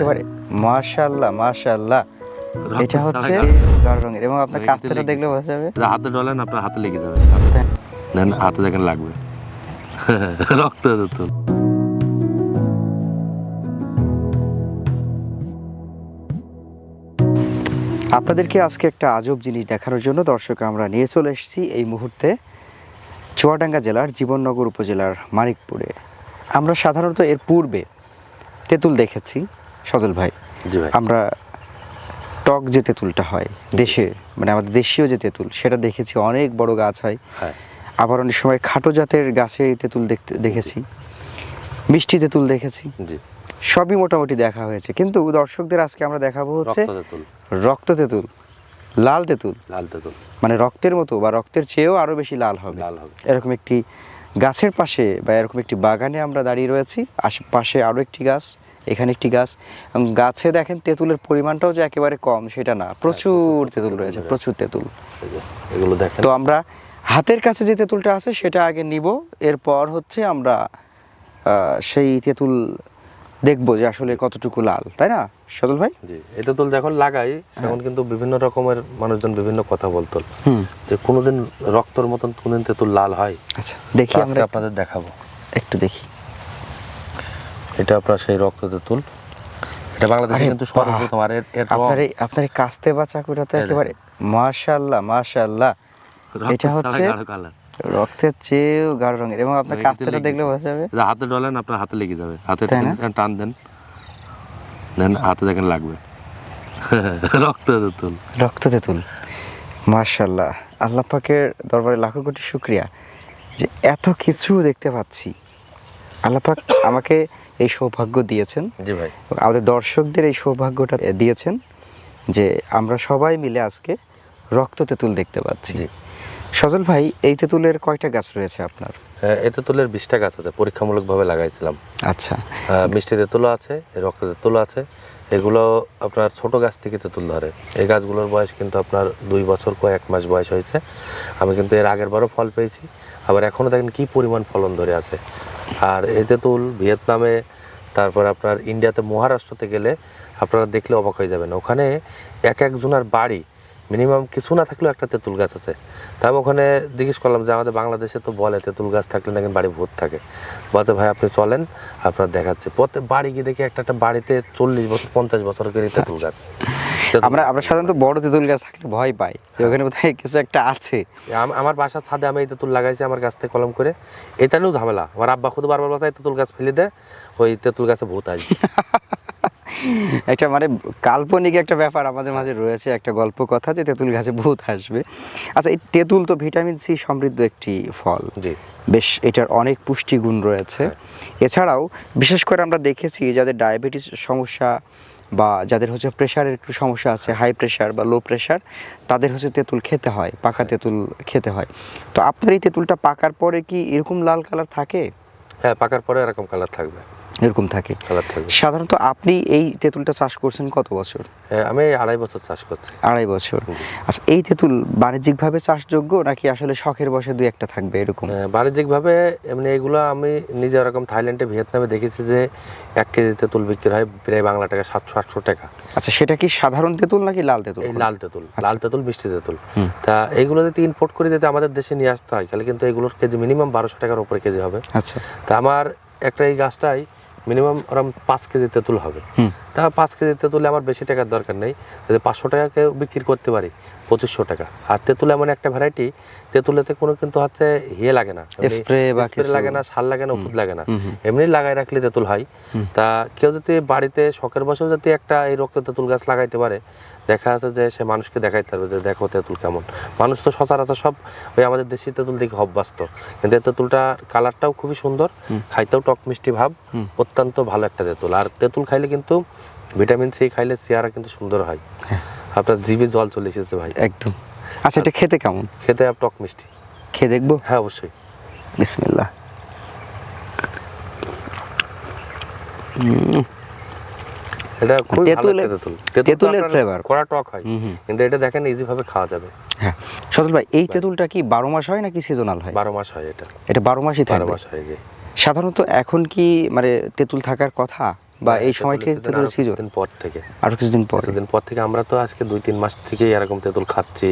একেবারে মাশাআল্লাহ মাশাআল্লাহ। এটা হচ্ছে গাঢ় রঙের এবং আপনার কাছ থেকে দেখলে বোঝা যাবে। হাতে ডলেন আপনার হাতে লেগে যাবে, দেন হাতে দেখেন লাগবে রক্ত তেঁতুল। আপনাদেরকে আজকে একটা আজব জিনিস দেখানোর জন্য দর্শক আমরা নিয়ে চলে এসেছি এই মুহূর্তে চুয়াডাঙ্গা জেলার জীবননগর উপজেলার মানিকপুরে। আমরা সাধারণত এর পূর্বে তেঁতুল দেখেছি সজল ভাই। জি ভাই। আমরা টক যে তেঁতুলটা হয় দেশে, মানে আমাদের দেশীয় যে তেঁতুল, সেটা দেখেছি, অনেক বড় গাছ হয়। হ্যাঁ। আবার অনেক সময় খাটো জাতের গাছে তেঁতুল দেখেছি, মিষ্টি তেঁতুল দেখেছি। জি। সবই মোটামুটি দেখা হয়েছে, কিন্তু দর্শকদের আজকে আমরা দেখাবো হচ্ছে রক্ত তেঁতুল, লাল তেঁতুল। লাল তেঁতুল মানে রক্তের মতো বা রক্তের চেয়েও আরো বেশি লাল হবে। এরকম একটি গাছের পাশে বা এরকম একটি বাগানে আমরা দাঁড়িয়ে রয়েছি। আশেপাশে আরো একটি গাছ, এখানে একটি গাছ, এবং গাছে দেখেন তেঁতুলের পরিমাণটাও যে একেবারে কম সেটা না, প্রচুর তেঁতুল রয়েছে, প্রচুর তেঁতুল। এগুলো দেখেন। তো আমরা হাতের কাছে যে তেঁতুলটা আছে সেটা আগে নিব, এরপর হচ্ছে আমরা সেই তেঁতুল দেখবো যে আসলে কতটুকু লাল, তাই না সজল ভাই? জি। এই তেঁতুল যখন লাগাই তখন কিন্তু বিভিন্ন রকমের মানুষজন বিভিন্ন কথা বলতো যে কোনোদিন রক্তর মতন কোনদিন তেঁতুল লাল হয়। আচ্ছা দেখি, আমরা আপনাদের দেখাবো, একটু দেখি। এটা আপনার সেই রক্ত তেঁতুল, এটা বাংলাদেশে কিন্তু সর্বপ্রথম। আর আপনার এই কাস্তে বা চাকুটা তো একেবারে মাশাআল্লাহ মাশাআল্লাহ। এটা হচ্ছে রক্তের চেয়েও গাঢ় রঙের এবং আপনার কাস্তেটা দেখলে বোঝা যাবে। হাতে ডলেন আপনার হাতে লেগে যাবে, হাতে টান দেন, দেন হাতে দেখেন লাগবে রক্ত তেঁতুল। রক্ত তেঁতুল মাশাআল্লাহ। আল্লাহ পাকের দরবারে লাখো কোটি শুকরিয়া যে এত কিছু দেখতে পাচ্ছি। আল্লাহ পাক আমাকে এই সৌভাগ্য দিয়েছেন। জি ভাই। আমাদের দর্শকদের এই সৌভাগ্যটা দিয়েছেন যে আমরা সবাই মিলে আজকে রক্ত তেঁতুল দেখতে পাচ্ছি। জি। সজল ভাই, এই তেঁতুলের কয়টা গাছ রয়েছে আপনার? এই তেঁতুলের 20টা গাছ আছে, পরীক্ষামূলকভাবে লাগাইছিলাম। আচ্ছা। মিষ্টি তেঁতুলও আছে, রক্ত তেঁতুলও আছে। এগুলো আপনার ছোট গাছ থেকে তেঁতুল ধরে। এই গাছগুলোর বয়স কিন্তু আপনার 2 বছর কয়েক মাস বয়স হয়েছে। আমি কিন্তু এর আগের বারও ফল পেয়েছি, আবার এখনও দেখেন কি পরিমাণ ফলন ধরে আছে। আর এই তেঁতুল ভিয়েতনামে, তারপর আপনার ইন্ডিয়াতে, মহারাষ্ট্রতে গেলে আপনারা দেখলে অবাক হয়ে যাবেন। ওখানে একজনের বাড়ি মিনিমাম কিছু না থাকলেও একটা তেঁতুল গাছ আছে। তা আমি ওখানে জিজ্ঞেস করলাম যে আমাদের বাংলাদেশে তো বলে তেঁতুল গাছ থাকলে নাকি বাড়ি ভূত থাকে। বলছে ভাই আপনি চলেন, আপনার দেখাচ্ছে। প্রত্যেক বাড়ি গিয়ে দেখি একটা বাড়িতে 40 বছর 50 বছর করে তেঁতুল গাছ। আমরা সাধারণত বড় তেঁতুল গাছ থাকলে ভয় পাই, ওখানে বোধহয় কিছু একটা আছে। আমার বাসার ছাদে আমি এই তেঁতুল লাগাইছি আমার গাছ থেকে কলম করে। এটা নিয়েও ঝামেলা। আমার আব্বা খুদ বারবার বলছে তেঁতুল গাছ ফেলে দেয়, ওই তেঁতুল গাছে ভূত আসবে। একটা মানে কাল্পনিক একটা ব্যাপার আমাদের মাঝে রয়েছে, একটা গল্প কথা যে তেঁতুল গাছে ভূত আসবে। আচ্ছা, এই তেঁতুল তো ভিটামিন সি সমৃদ্ধ একটি ফল। জি। বেশ, এটার অনেক পুষ্টিগুণ রয়েছে। এছাড়াও বিশেষ করে আমরা দেখেছি যাদের ডায়াবেটিস সমস্যা বা যাদের হচ্ছে প্রেশারের একটু সমস্যা আছে, হাই প্রেশার বা লো প্রেশার, তাদের হচ্ছে তেঁতুল খেতে হয়, পাকা তেঁতুল খেতে হয়। তো আপনার এই তেঁতুলটা পাকার পরে কি এরকম লাল কালার থাকে? হ্যাঁ, পাকার পরে এরকম কালার থাকবে। এরকম থাকে কালার থাকবে। সাধারণত আপনি এই তেঁতুলটা চাষ করছেন কত বছর? আমি 2.5 বছর চাষ করছি। 2.5 বছর। আচ্ছা, এই তেঁতুল বাণিজ্যিকভাবে চাষযোগ্য নাকি আসলে শখের বশে 2-1টা থাকবে এরকম? বাণিজ্যিকভাবে এমনি এগুলো আমি নিজে এরকম থাইল্যান্ডে, ভিয়েতনামে দেখেছি যে 1 কেজি তেঁতুল বিক্রি হয় প্রায় বাংলা টাকা 700-800 টাকা। আচ্ছা, সেটা কি সাধারণ তেঁতুল নাকি লাল তেঁতুল? লাল তেঁতুল। লাল তেঁতুল, মিষ্টি তেঁতুল। তা এগুলো যদি ইম্পোর্ট করে যদি আমাদের দেশে নিয়ে আসতে হয় তাহলে কিন্তু এগুলোর কেজি মিনিমাম 1200 টাকার উপরে কেজি হবে। আচ্ছা। তা আমার একটা এই গাছটাই মিনিমাম ওরকম 5 কেজি তেঁতুল হবে। তা 5 কেজি তেঁতুলে আমার বেশি টাকার দরকার নেই, যদি 500 টাকাকে বিক্রি করতে পারি 2500 টাকা। আর তেঁতুল এমন একটা ভ্যারাইটি, তেঁতুলেতে কোনো কিন্তু হচ্ছে ইয়ে লাগে না, স্প্রে লাগে না, সার লাগে না, ওষুধ লাগে না, এমনি লাগাই রাখলে তেঁতুল হয়। তা কেউ যদি বাড়িতে শখের বসেও যদি একটা এই রক্ত তেঁতুল গাছ লাগাইতে পারে, দেখা যাচ্ছে যে সে মানুষকে দেখাইতে পারবে যে দেখো তেঁতুল কেমন। মানুষ তো সচরাচর সব ওই আমাদের দেশি তেঁতুল দেখে অভ্যস্ত, কিন্তু এই তেঁতুলটার কালারটাও খুবই সুন্দর, খাইতেও টক মিষ্টি ভাব, অত্যন্ত ভালো একটা তেঁতুল। আর তেঁতুল খাইলে কিন্তু ভিটামিন সি খাইলে চেহারা কিন্তু সুন্দর হয়। আপনার জিভে জল চলে এসেছে ভাই একদম। আচ্ছা, এটা খেতে কেমন? খেতে টক মিষ্টি। খেয়ে দেখবো? হ্যাঁ, অবশ্যই। বিসমিল্লাহ। এটা খুব ভালো একটা তেঁতুল। তেঁতুলের ফ্লেভার কড়া টক হয়, কিন্তু এটা দেখেন ইজি ভাবে খাওয়া যাবে। হ্যাঁ সজল ভাই, এই তেঁতুলটা কি 12 মাস হয় নাকি সিজনাল হয়? 12 মাস হয়। এটা 12 মাসই থাকে? 12 মাস হয়। যে সাধারণত এখন কি মানে তেঁতুল থাকার কথা বা এই সময়টি তেঁতুলের সিজন? দিন পর থেকে, আরো কিছুদিন পর। কিছুদিন পর থেকে আমরা তো আজকে 2-3 মাস থেকেই এরকম তেঁতুল খাচ্ছি,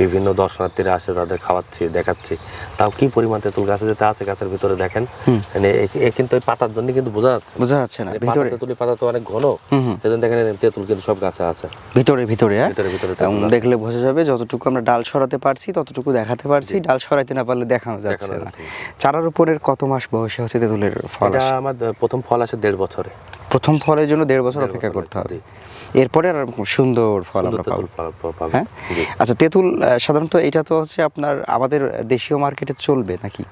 বিভিন্ন দর্শনার্থীরা আসে তাদের খাওয়াচ্ছি, দেখাচ্ছি। তাও কি পরিমাণ তেঁতুল গাছে যেতে আছে, গাছের ভিতরে দেখেন, মানে কিন্তু ওই পাতার জন্য কিন্তু বোঝা যাচ্ছে না, ভিতরে তেঁতুলের পাতা তো অনেক ঘন, সেজন্য দেখেন তেঁতুল কিন্তু সব গাছে আছে ভিতরে ভিতরে। ভিতরে দেখলে বোঝা যাবে, যতটুকু আমরা ডাল সরাতে পারছি ততটুকু দেখাতে পারছি, ডাল সরাইতে না পারলে দেখানো যাচ্ছে না। চারার উপরের কত মাস বয়সে হচ্ছে তেঁতুলের ফল? এটা আমার প্রথম ফল আসে 1.5 বছরে। প্রথম ফলের জন্য 1.5 বছর অপেক্ষা করতে হবে, এরপরে আর সুন্দর ফল আমরা পাবো। হ্যাঁ, আচ্ছা, তেঁতুল সাধারণত এটা তো হচ্ছে আপনার আমাদের দেশীয় মার্কেটে চলবে নাকি?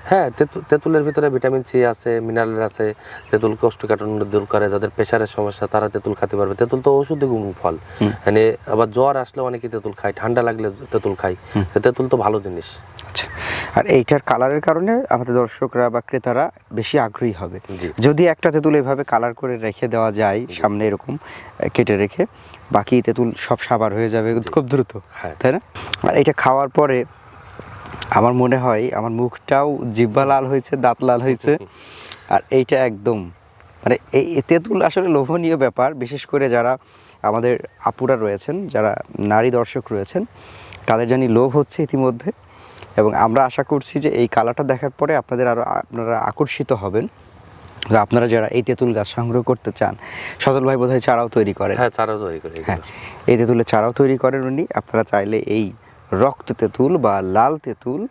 হ্যাঁ, তেঁতুলের ভিতরে ভিটামিন সি আছে, মিনারেল আছে। তেঁতুল কোষ্ঠকাঠিন্য দূর করে, যাদের প্রেশারের সমস্যা তারা তেঁতুল খেতে পারবে। তেঁতুল তো ঔষধি গুণ ফল, মানে আবার জ্বর আসলে অনেকে তেঁতুল খায়, ঠান্ডা লাগলে তেঁতুল খায়। তেঁতুল তো ভালো জিনিস। আচ্ছা, আর এইটার কালারের কারণে আমাদের দর্শকরা বা ক্রেতারা বেশি আগ্রহী হবে। যদি একটা তেঁতুল এভাবে কালার করে রেখে দেওয়া যায় সামনে, এরকম কেটে রেখে, বাকি তেঁতুল সব সাবার হয়ে যাবে খুব দ্রুত, তাই না? আর এটা খাওয়ার পরে আমার মনে হয় আমার মুখটাও, জিহ্বা লাল হয়েছে, দাঁত লাল হয়েছে। আর এইটা একদম মানে এই তেঁতুল আসলে লোভনীয় ব্যাপার, বিশেষ করে যারা আমাদের আপুরা রয়েছেন, যারা নারী দর্শক রয়েছেন, তাদের জানি লোভ হচ্ছে ইতিমধ্যে। এবং আমরা আশা করছি যে এই কালারটা দেখার পরে আপনারা আকর্ষিত হবেন। আপনারা যারা এই তেঁতুল গাছ সংগ্রহ করতে চান, সজল ভাই বোধহয় চারাও তৈরি করেন। হ্যাঁ, চারাও তৈরি করেন। হ্যাঁ, এই তেঁতুলের চারাও তৈরি করেন উনি। আপনারা চাইলে এই রক্ত তেঁতুল বা লাল তেঁতুল,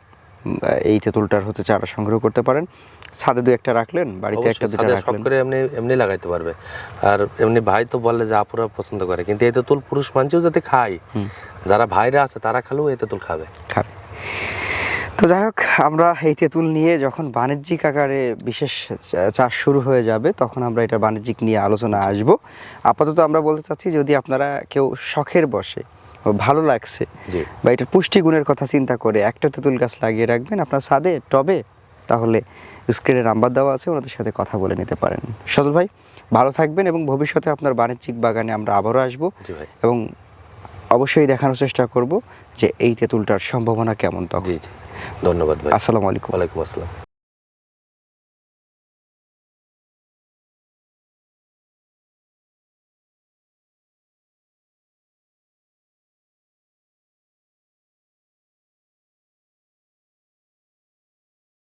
এই তেঁতুলটার হচ্ছে চারা সংগ্রহ করতে পারেন। ছাদে 2-1টা রাখলেন, বাড়িতে 1-2টা রাখলেন, সব করে এমনি লাগাইতে পারবে। আর এমনি ভাই তো বলে যে আপুরা পছন্দ করে, কিন্তু এই তেঁতুল পুরুষ মানুষও যাতে খায়, যারা ভাইরা আছে তারা খেলেও এই তেঁতুল খাবে। তো যাই হোক, আমরা এই তেঁতুল নিয়ে যখন বাণিজ্যিক আকারে বিশেষ চাষ শুরু হয়ে যাবে, তখন আমরা এটা বাণিজ্যিক নিয়ে আলোচনা আসব। আপাতত আমরা বলতে চাচ্ছি, যদি আপনারা কেউ শখের বসে, ভালো লাগছে, বা এটার পুষ্টিগুণের কথা চিন্তা করে একটা তেঁতুল গাছ লাগিয়ে রাখবেন আপনার ছাদে, টবে, তাহলে স্ক্রিনে নাম্বার দেওয়া আছে, ওনাদের সাথে কথা বলে নিতে পারেন। সজল ভাই, ভালো থাকবেন, এবং ভবিষ্যতে আপনার বাণিজ্যিক বাগানে আমরা আবারও আসবো, এবং অবশ্যই দেখানোর চেষ্টা করব যে এই তেঁতুলটার সম্ভাবনা কেমন। তখন ধন্যবাদ ভাই। আসসালামু আলাইকুম। ওয়ালাইকুম আসসালাম।